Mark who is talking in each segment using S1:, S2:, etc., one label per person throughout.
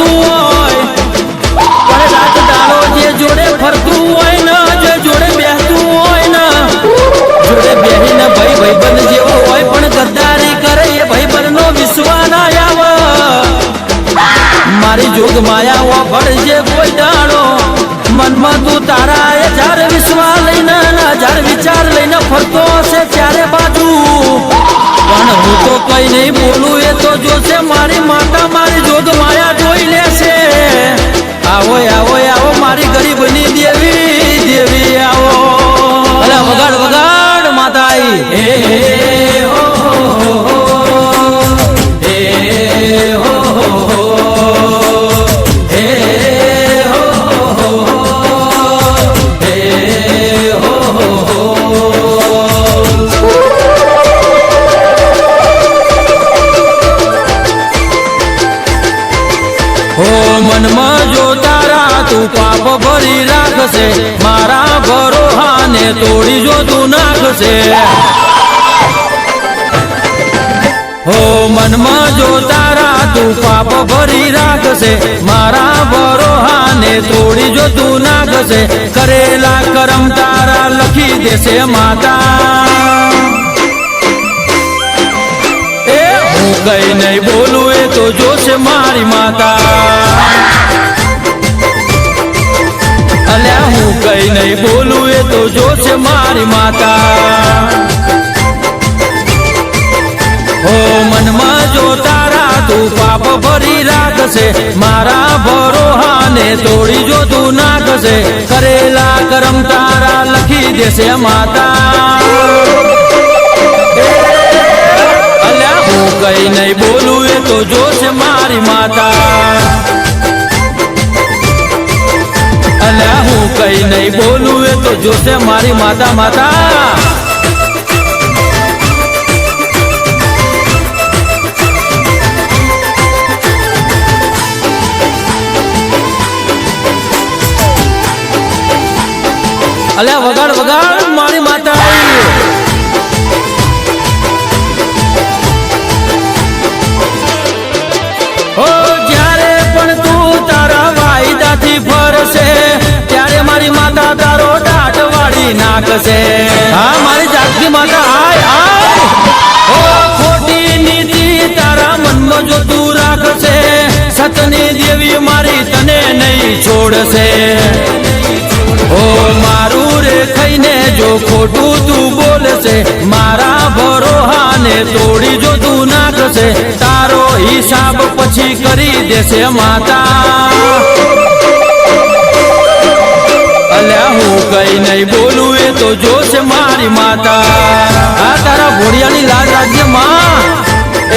S1: ફરતું હોય પણ રાત દાડો જે જોડે ફરતું હોય ને જે જોડે બેસતું હોય ને જોડે બેહીને ભાઈબંધ જેવો હોય પણ ગદ્દારી કરે એ ભાઈબંધનો વિશ્વાસ ના આવે મારી જોગ માયા ભળજે કોઈ દાડો મનમાં તું તારા એ હજાર વિશ્વાસ લઈને હજાર વિચાર લઈને ફરતો હશે ત્યારે બાજુ પણ હું તો કઈ નહીં બોલું એ તો જોશે મારી માતા મારી જોગ માયા જોઈ લેશે આવો આવો આવો મારી ગરીબની દેવી દેવી આવો અલા વગાડ વગાડ માતા આઈ મનમાં જો તારા તું પાપ ભરી રાખશે મારા ભરોહાને તોડી જો તું નાખશે હો મનમાં જો તારા તું પાપ ભરી રાખશે મારા ભરોહાને તોડી જો તું નાખશે કરેલા કરમ તારા લખી દેશે માતા કઈ નહીં બોલું એ તો જોશે મારી માતા અલ્યા હું કઈ નહીં બોલું એ તો જોશે મારી માતા હો મનમાં જો તારા તું પાપ ભરી રાખશે મારા ભરોહાને તોડી જો તું નાખશે કરેલા કરમ તારા લખી દેશે માતા કઈ નહીં બોલું એ તો જોશે મારી માતા અલ્યા હું કઈ નહીં બોલું એ તો જોશે મારી માતા માતા અલ્યા વગાડ વગાડ મારી માતા હો જ્યારે પણ તું તારા વાયદાથી ફરશે ત્યારે મારી માતા તારો દાટ વાળી નાખશે હા મારી જાગતી માતા આય આય હો ખોટી નીતિ તારા મનમાં જો તું રાખશે સતની દેવી મારી તને નહીં છોડશે હો મારું રે ખાઈને જો ખોટું તું બોલશે મારા ભરોહાને તોડી જો તું નાખશે તારો હિસાબ પછી કરી દેશે માતા અલ્યા હું કઈ નહીં બોલું એ તો જોશે મારી માતા આ તારા ભોળિયાની લાજ રાજ્યમાં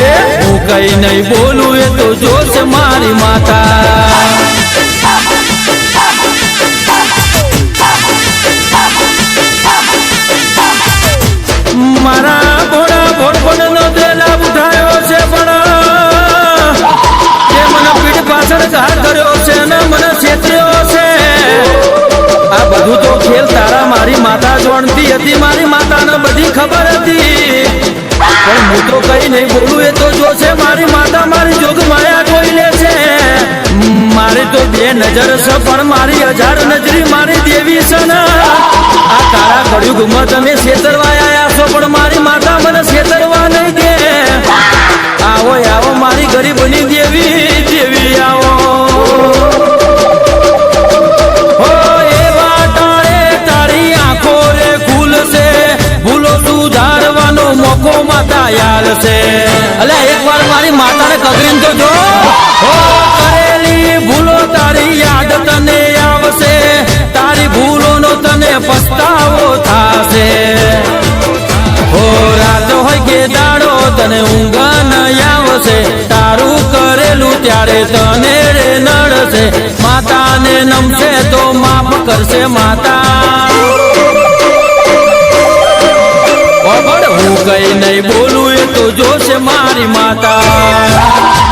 S1: એ હું કઈ નહીં બોલું એ તો જોશે મારી માતા મારા ભોળા ભોળપણનો દેલા ઉઠાયો છે પણ તે મને પીઠ પાછળ ઘાર કર્યો છે ને મને છેતર્યો છે આ બધું તો ખેલ તારા મારી માતા જાણતી હતી મારી માતાને બધી ખબર હતી પણ હું તો કઈ નહીં બોલું એ તો જોશે મારી માતા મારી જોગ માયા જોઈ લે છે મારી તો બે નજર છે પણ મારી હજાર નજરી મારી દેવી છે ને આ તારા કળયુગમાં તમે છેતરવાયા છો પણ મારી માતા મને છેતરવા નહીં દે આવો આવો મારી ગરીબની દેવી દેવી આવો હો એવા ટાળે તારી આંખો રે ખુલશે ભૂલો સુધારવાનો મોકો માતા યાલશે અલ્યા એક વાર મારી માતાને કગરીને તો જો હો કરેલી ભૂલો તારી યાદ તને આવશે તારી ભૂલોનો તને પસ્તાવો થાશે હો રાત હોય કે દાડો તને ઊંઘ ન આવશે તારું કરેલું ત્યારે તને રે નડશે માતાને નમશે તો માફ કરશે માતા હું કઈ નહીં બોલું એ તો જોશે મારી માતા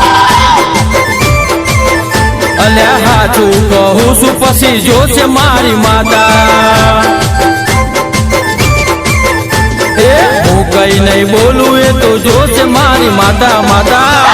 S1: અલ્યા હાચું કહું છું પછી જોશે મારી માતા હું કઈ નહીં બોલું એ તો જોશે મારી માતા માતા